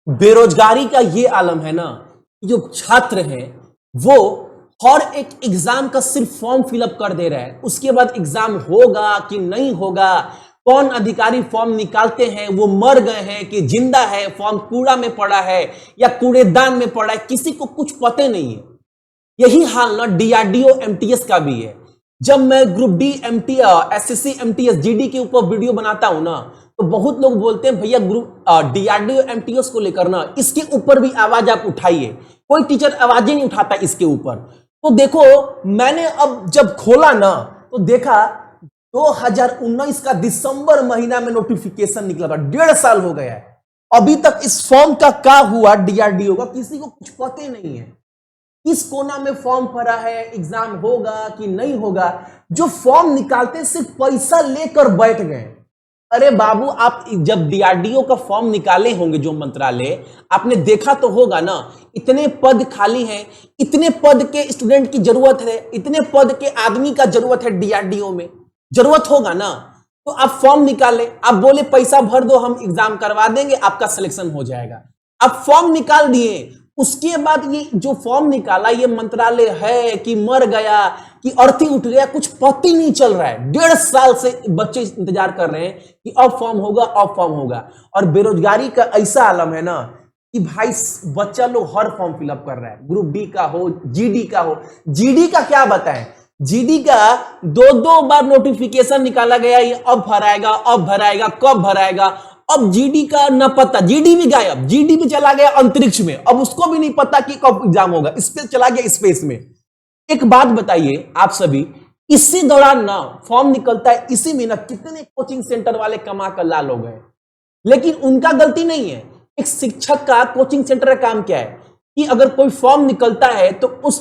बेरोजगारी का ये आलम है ना, जो छात्र हैं वो हर एक एग्जाम का सिर्फ फॉर्म फिलअप कर दे रहे हैं, उसके बाद एग्जाम होगा कि नहीं होगा, कौन अधिकारी फॉर्म निकालते हैं वो मर गए हैं कि जिंदा है, फॉर्म कूड़ा में पड़ा है या कूड़ेदान में पड़ा है, किसी को कुछ पता नहीं है। यही हाल ना डीआरडीओ एमटीएस का भी है। जब मैं group D MTS SSC MTS GD के ऊपर वीडियो बनाता हूं ना, तो बहुत लोग बोलते हैं भैया ग्रुप डीआरडीओ एमटीएस को लेकर ना इसके ऊपर भी आवाज आप उठाइए। कोई टीचर आवाज ही नहीं उठाता इसके ऊपर। तो देखो, मैंने अब जब खोला ना तो देखा 2019 का दिसंबर महीना में नोटिफिकेशन निकला था, 1.5 साल हो गया है। अभी तक इस फॉर्म का क्या हुआ डीआरडीओ का किसी को कुछ पता ही नहीं है। किस कोना में फॉर्म भरा है, एग्जाम होगा कि नहीं होगा। जो फॉर्म निकालते सिर्फ पैसा लेकर बैठ गए। अरे बाबू, आप जब डीआरडीओ का फॉर्म निकाले होंगे जो मंत्रालय, आपने देखा तो होगा ना, इतने पद खाली हैं, इतने पद के स्टूडेंट की जरूरत है, इतने पद के आदमी का जरूरत है डीआरडीओ में, जरूरत होगा ना। तो आप फॉर्म निकाले, आप बोले पैसा भर दो हम एग्जाम करवा देंगे, आपका सिलेक्शन हो जाएगा। आप फॉर्म निकाल दिए, उसके बाद ये जो फॉर्म निकाला ये मंत्रालय है कि मर गया कि अर्थी उठ गया, कुछ पता ही नहीं चल रहा है। 1.5 साल से बच्चे इंतजार कर रहे हैं कि अब फॉर्म होगा, अब फॉर्म होगा। और बेरोजगारी का ऐसा आलम है ना कि भाई बच्चा लोग हर फॉर्म फिलअप कर रहा है, ग्रुप डी का हो, जीडी का हो। जीडी का क्या बताएं, जीडी का 2-2 बार नोटिफिकेशन निकाला गया, ये अब भराएगा, अब भराएगा, कब भराएगा। अब जीडी का न पता, जीडी भी गायब, जीडी भी चला गया अंतरिक्ष में, अब उसको भी नहीं पता कि कब एग्जाम होगा, स्पेस चला गया स्पेस में। एक बात बताइए आप सभी, इसी दौरान ना फॉर्म निकलता है, इसी में ना कितने कोचिंग सेंटर वाले कमा कर लाल हो गए। लेकिन उनका गलती नहीं है। एक शिक्षक का कोचिंग सेंटर का काम क्या है कि अगर कोई फॉर्म निकलता है तो उस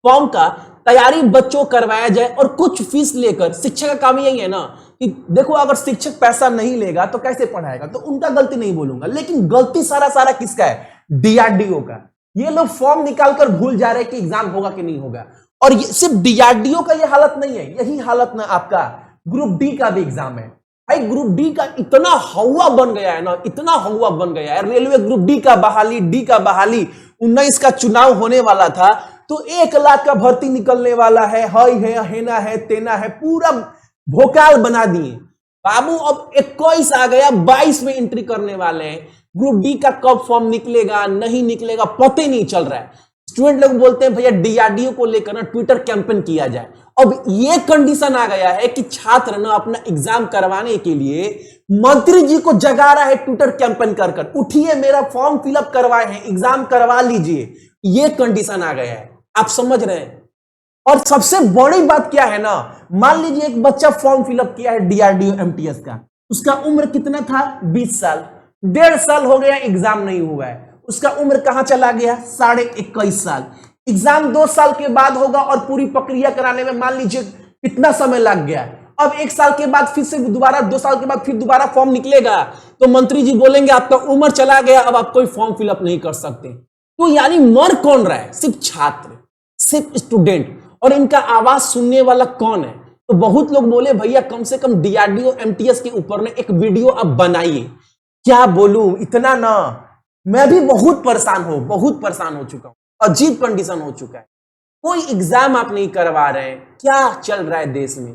फॉर्म का तैयारी बच्चों करवाया जाए और कुछ फीस लेकर। शिक्षक का काम यही है ना कि देखो, अगर शिक्षक पैसा नहीं लेगा तो कैसे पढ़ाएगा, तो उनका गलती नहीं बोलूंगा, लेकिन गलती सारा किसका है, डीआरडीओ का। ये लोग फॉर्म निकालकर भूल जा रहे हैं कि एग्जाम होगा कि नहीं होगा। और ये सिर्फ डीआरडीओ का ये हालत नहीं है, यही हालत ना आपका ग्रुप डी का भी एग्जाम है। भाई ग्रुप डी का इतना हवा बन गया है ना, इतना हवा बन गया है। रेलवे ग्रुप डी का बहाली, 19 का चुनाव होने वाला था तो 1 लाख का भर्ती निकलने वाला है, हेना है, तेना है, पूरा भोकाल बना दिए बाबू। अब 21 आ गया, 22 में एंट्री करने वाले हैं। ग्रुप डी का कब फॉर्म निकलेगा नहीं निकलेगा पता ही नहीं चल रहा है। स्टूडेंट लोग बोलते हैं भैया डीआरडीओ को लेकर ना ट्विटर कैंपेन किया जाए। अब ये कंडीशन आ गया है कि छात्र ना अपना एग्जाम करवाने के लिए मंत्री जी को जगा रहा है ट्विटर कैंपेन कर कर, उठिए मेरा फॉर्म फिलअप करवाए हैं, एग्जाम करवा लीजिए। ये कंडीशन आ गया है, आप समझ रहे हैं। और सबसे बड़ी बात क्या है ना, मान लीजिए एक बच्चा फॉर्म फिलअप किया है डीआरडीओ एमटीएस का, उसका उम्र कितना था, 20 साल, 1.5 साल हो गया एग्जाम नहीं हुआ है, उसका उम्र कहां चला गया, 21.5 साल। एग्जाम 2 साल के बाद होगा और पूरी प्रक्रिया कराने में मान लीजिए कितना समय लग गया। अब 1 साल के बाद फिर से दोबारा, 2 साल के बाद फिर दोबारा फॉर्म निकलेगा तो मंत्री जी बोलेंगे आपका उम्र चला गया, अब आप कोई फॉर्म फिलअप नहीं कर सकते। तो यानी मर कौन रहा है, सिर्फ छात्र, सिर्फ स्टूडेंट। और इनका आवाज सुनने वाला कौन है। तो बहुत लोग बोले भैया कम से कम डीआरडीओ एमटीएस के ऊपर ने एक वीडियो आप बनाइए। क्या बोलूं, इतना ना मैं भी बहुत परेशान हो चुका हूं। अजीब कंडीशन हो चुका है, कोई एग्जाम आप नहीं करवा रहे हैं, क्या चल रहा है देश में।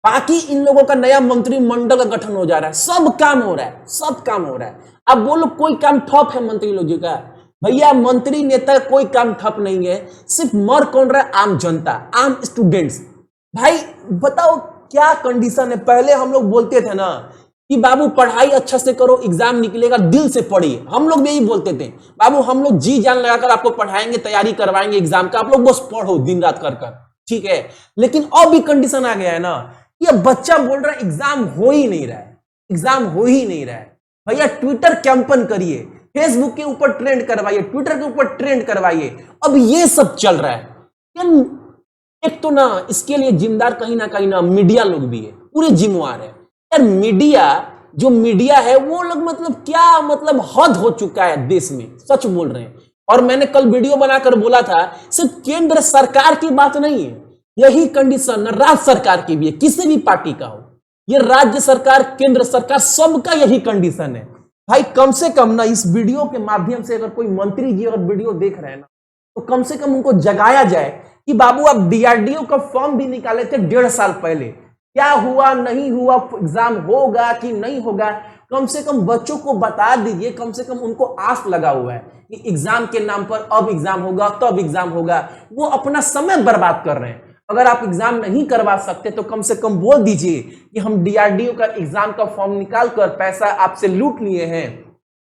बाकी इन लोगों का नया मंत्रिमंडल का गठन हो जा रहा है, सब काम हो रहा है। अब बोलो कोई काम ठप है मंत्री लोग जी का, भैया मंत्री नेता कोई काम ठप नहीं है, सिर्फ मर कौन रहा है, आम जनता, आम स्टूडेंट्स। भाई बताओ क्या कंडीशन है। पहले हम लोग बोलते थे ना कि बाबू पढ़ाई अच्छा से करो, एग्जाम निकलेगा, दिल से पढ़िए। हम लोग भी यही बोलते थे, बाबू हम लोग जी जान लगाकर आपको पढ़ाएंगे, तैयारी करवाएंगे एग्जाम का, आप लोग बस पढ़ो दिन रात कर कर, ठीक है। लेकिन अब भी कंडीशन आ गया है ना, ये बच्चा बोल रहा है एग्जाम हो ही नहीं रहा है, भैया ट्विटर कैंपेन करिए, फेसबुक के ऊपर ट्रेंड करवाइए, ट्विटर के ऊपर ट्रेंड करवाइए। अब ये सब चल रहा है। एक तो ना इसके लिए जिम्मेदार कहीं ना मीडिया लोग भी है, पूरे जिम्मेवार है यार। मीडिया है वो लोग मतलब हद हो चुका है देश में, सच बोल रहे हैं। और मैंने कल वीडियो बनाकर बोला था सिर्फ केंद्र सरकार की बात नहीं है, यही कंडीशन राज्य सरकार की भी है, किसी भी पार्टी का हो, ये राज्य सरकार केंद्र सरकार सबका यही कंडीशन है। भाई कम से कम ना इस वीडियो के माध्यम से अगर कोई मंत्री जी अगर वीडियो देख रहे हैं ना, तो कम से कम उनको जगाया जाए कि बाबू आप डीआरडीओ का फॉर्म भी निकाले थे 1.5 साल पहले, क्या हुआ नहीं हुआ, एग्जाम होगा कि नहीं होगा, कम से कम बच्चों को बता दीजिए। कम से कम उनको आस लगा हुआ है कि एग्जाम के नाम पर अब एग्जाम होगा तब एग्जाम होगा, वो अपना समय बर्बाद कर रहे हैं। अगर आप एग्जाम नहीं करवा सकते तो कम से कम बोल दीजिए कि हम डीआरडीओ का एग्जाम का फॉर्म निकाल कर पैसा आपसे लूट लिए हैं,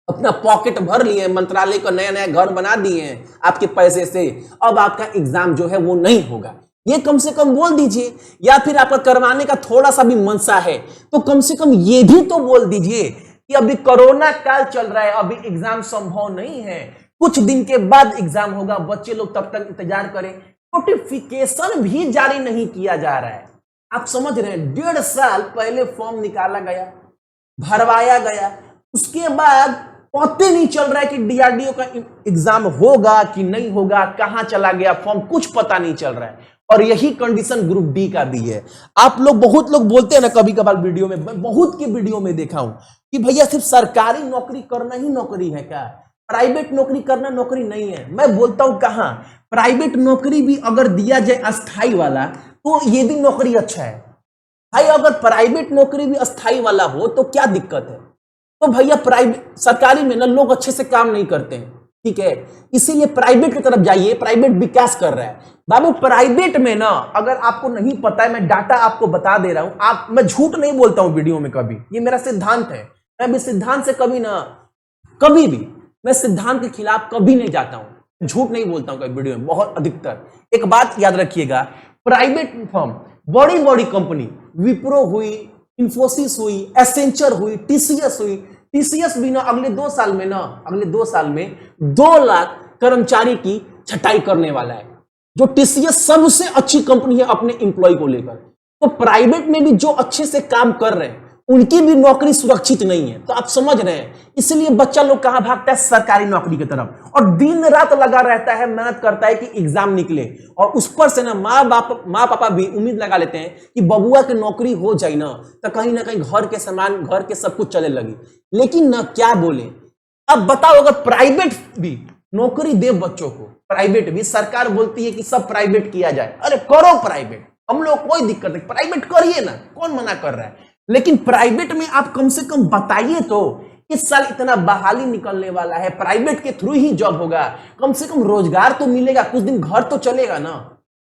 अपना पॉकेट भर लिए, मंत्रालय का नया नया घर बना दिए हैं आपके पैसे से, अब आपका एग्जाम जो है वो नहीं होगा। ये कम से कम बोल दीजिए। या फिर आपका करवाने का थोड़ा सा भी मनसा है तो कम से कम ये भी तो बोल दीजिए कि अभी कोरोना काल चल रहा है, अभी एग्जाम संभव नहीं है, कुछ दिन के बाद एग्जाम होगा, बच्चे लोग तब तक इंतजार करें। नोटिफिकेशन भी जारी नहीं किया जा रहा है। आप समझ रहे हैं, 1.5 साल पहले फॉर्म निकाला गया, भरवाया गया, उसके बाद पता नहीं चल रहा है कि डीआरडीओ का एग्जाम होगा कि नहीं होगा, कहां चला गया फॉर्म, कुछ पता नहीं चल रहा है। और यही कंडीशन ग्रुप डी का भी है। आप लोग बहुत लोग बोलते हैं ना कभी कभार वीडियो में, बहुत की वीडियो में देखा हूं कि भैया सिर्फ सरकारी नौकरी करना ही नौकरी है क्या, प्राइवेट नौकरी करना नौकरी नहीं है। मैं बोलता हूं कहां, प्राइवेट नौकरी भी अगर दिया जाए अस्थाई वाला तो ये भी नौकरी अच्छा है भाई। अगर प्राइवेट नौकरी भी अस्थाई वाला हो तो क्या दिक्कत है। तो भैया प्राइवेट, सरकारी में ना लोग अच्छे से काम नहीं करते हैं, ठीक है, इसीलिए प्राइवेट की तरफ जाइए। प्राइवेट विकास कर रहा है बाबू। प्राइवेट में ना, अगर आपको नहीं पता है, मैं डाटा आपको बता दे रहा हूं, आप, मैं झूठ नहीं बोलता हूं वीडियो में कभी, ये मेरा सिद्धांत है। मैं भी सिद्धांत से कभी ना, कभी भी मैं सिद्धांत के खिलाफ कभी नहीं जाता हूं, झूठ नहीं बोलता हूं कभी वीडियो में, बहुत अधिकतर। एक बात याद रखिएगा, प्राइवेट फर्म, बड़ी बड़ी कंपनी, विप्रो हुई, इंफोसिस हुई, एसेंचर हुई, टीसीएस हुई, टीसीएस भी ना अगले 2 साल में ना, अगले 2 साल में 2 लाख कर्मचारी की छटाई करने वाला है। जो टीसीएस सबसे अच्छी कंपनी है अपने एम्प्लॉय को लेकर। तो प्राइवेट में भी जो अच्छे से काम कर रहे हैं उनकी भी नौकरी सुरक्षित नहीं है। तो आप समझ रहे हैं, इसलिए बच्चा लोग कहां भागता है, सरकारी नौकरी की तरफ, और दिन रात लगा रहता है, मेहनत करता है कि एग्जाम निकले। और उस पर से ना माँ पापा भी उम्मीद लगा लेते हैं कि बबुआ की नौकरी हो जाए ना, तो कहीं ना कहीं घर के सामान, घर के सब कुछ चले लगी। लेकिन ना क्या बोले, अब बताओ, अगर प्राइवेट भी नौकरी दे बच्चों को, प्राइवेट भी, सरकार बोलती है कि सब प्राइवेट किया जाए, अरे करो प्राइवेट, हम लोग कोई दिक्कत नहीं, प्राइवेट करिए ना, कौन मना कर रहा है। लेकिन प्राइवेट में आप कम से कम बताइए तो, इस साल इतना बहाली निकलने वाला है, प्राइवेट के थ्रू ही जॉब होगा, कम से कम रोजगार तो मिलेगा, कुछ दिन घर तो चलेगा ना।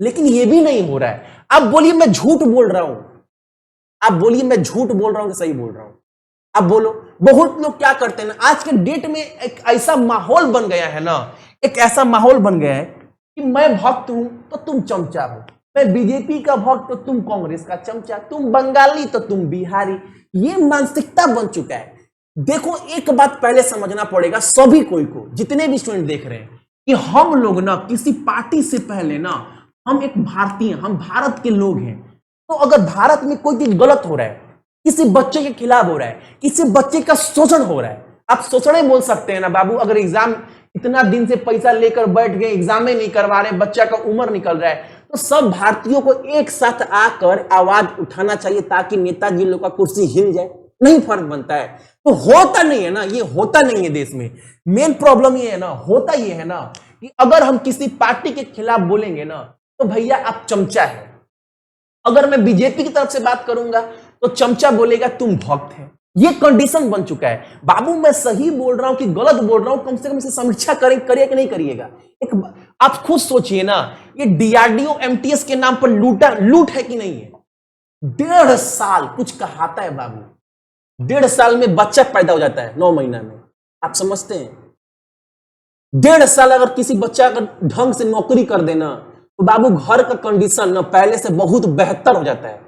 लेकिन ये भी नहीं हो रहा है। आप बोलिए मैं झूठ बोल रहा हूं, आप बोलिए मैं झूठ बोल रहा हूं कि सही बोल रहा हूं, आप बोलो। बहुत लोग क्या करते हैं ना, आज के डेट में एक ऐसा माहौल बन गया है ना, एक ऐसा माहौल बन गया है कि मैं भक्त हूं तो तुम चमचा हो, मैं बीजेपी का भक्त तो तुम कांग्रेस का चमचा, तुम बंगाली तो तुम बिहारी। ये मानसिकता बन चुका है। देखो, एक बात पहले समझना पड़ेगा सभी कोई को, जितने भी स्टूडेंट देख रहे हैं, कि हम लोग ना किसी पार्टी से पहले ना, हम एक भारतीय, हम भारत के लोग हैं। तो अगर भारत में कोई चीज गलत हो रहा है, किसी बच्चे के खिलाफ हो रहा है, किसी बच्चे का शोषण हो रहा है, आप शोषण बोल सकते हैं ना बाबू। अगर एग्जाम इतना दिन से पैसा लेकर बैठ गए, एग्जाम ही नहीं करवा रहे, बच्चा का उम्र निकल रहा है, तो सब भारतीयों को एक साथ आकर आवाज उठाना चाहिए ताकि नेताजी लोग का कुर्सी हिल जाए। नहीं फर्क बनता है तो होता नहीं है ना, ये होता नहीं है देश में। मेन प्रॉब्लम ये है ना, होता ये है ना कि अगर हम किसी पार्टी के खिलाफ बोलेंगे ना, तो भैया आप चमचा है। अगर मैं बीजेपी की तरफ से बात करूंगा तो चमचा बोलेगा तुम भक्त है। ये कंडीशन बन चुका है बाबू। मैं सही बोल रहा हूं कि गलत बोल रहा हूं, कम से कम इसे समीक्षा करिए कि नहीं करिएगा। एक आप खुद सोचिए ना, ये डीआरडीओ एमटीएस के नाम पर लूट है कि नहीं है। 1.5 साल कुछ कहाता है बाबू। 1.5 साल में बच्चा पैदा हो जाता है 9 महीना में, आप समझते हैं। 1.5 साल अगर किसी बच्चा अगर ढंग से नौकरी कर देना तो बाबू घर का कंडीशन ना पहले से बहुत बेहतर हो जाता है।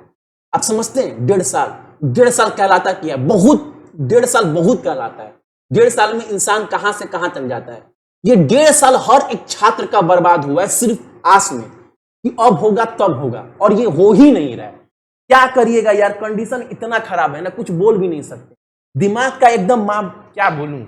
आप समझते हैं। 1.5 साल कहलाता क्या बहुत, 1.5 साल बहुत कहलाता है। 1.5 साल में इंसान कहां से कहां चल जाता है। ये 1.5 साल हर एक छात्र का बर्बाद हुआ है सिर्फ आस में कि अब होगा तब होगा, और ये हो ही नहीं रहा है। क्या करिएगा यार, कंडीशन इतना खराब है ना, कुछ बोल भी नहीं सकते। दिमाग का एकदम क्या बोलूं,